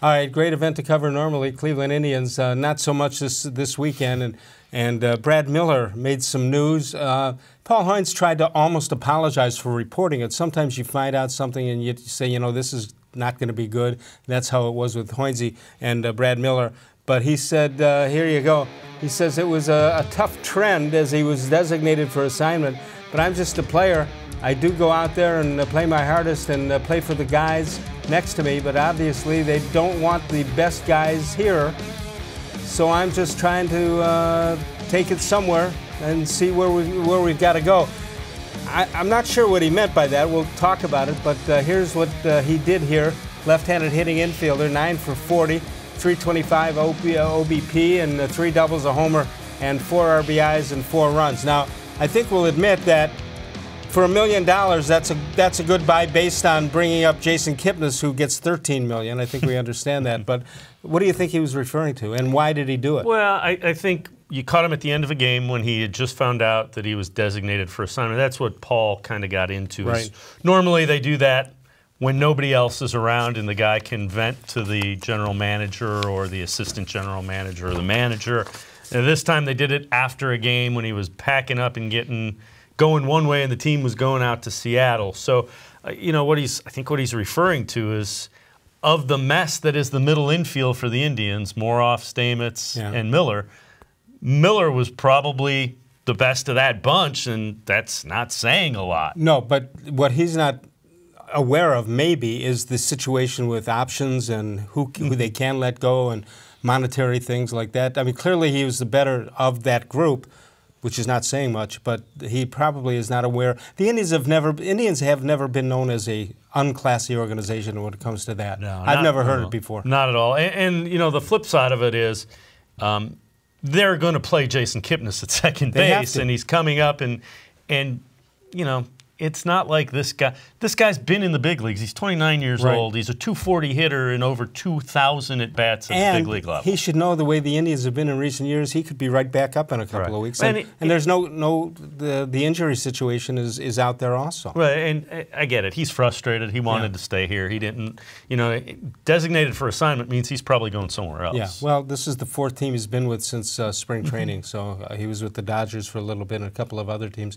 All right, great event to cover normally. Cleveland Indians, not so much this weekend, and Brad Miller made some news. Paul Hoynes tried to almost apologize for reporting it. Sometimes you find out something and you say, you know, this is not going to be good. That's how it was with Hoynesy and Brad Miller. But he said, here you go. He says it was a tough trend as he was designated for assignment, but I'm just a player. I do go out there and play my hardest and play for the guys next to me, but obviously they don't want the best guys here. So I'm just trying to take it somewhere and see where we've got to go. I'm not sure what he meant by that. We'll talk about it, but here's what he did here. Left-handed hitting infielder, 9 for 40, 325 OBP, and 3 doubles, a homer, and 4 RBIs and 4 runs. Now, I think we'll admit that for $1 million, that's a good buy based on bringing up Jason Kipnis, who gets $13 million. I think we understand that. But what do you think he was referring to, and why did he do it? Well, I think you caught him at the end of a game when he had just found out that he was designated for assignment. That's what Paul kind of got into. Right. Normally they do that when nobody else is around and the guy can vent to the general manager or the assistant general manager or the manager. And this time they did it after a game when he was packing up and going one way and the team was going out to Seattle. So, you know, I think what he's referring to is, of the mess that is the middle infield for the Indians, Moroff, Stamets, and Miller was probably the best of that bunch, and that's not saying a lot. No, but what he's not aware of maybe is the situation with options and who they can let go and monetary things like that. I mean, clearly he was the better of that group, which is not saying much, but he probably is not aware. The Indians have never been known as a unclassy organization when it comes to that. No, I've never heard it before. Not at all. And you know, the flip side of it is they're going to play Jason Kipnis at second base, and he's coming up, and you know, it's not like this guy. This guy's been in the big leagues. He's 29 years old. He's a .240 hitter and over 2,000 at bats at the big league level. He should know the way the Indians have been in recent years. He could be right back up in a couple of weeks. And there's the injury situation is out there also. Right, and I get it. He's frustrated. He wanted to stay here. He didn't. You know, designated for assignment means he's probably going somewhere else. Yeah. Well, this is the 4th team he's been with since spring training. So he was with the Dodgers for a little bit and a couple of other teams.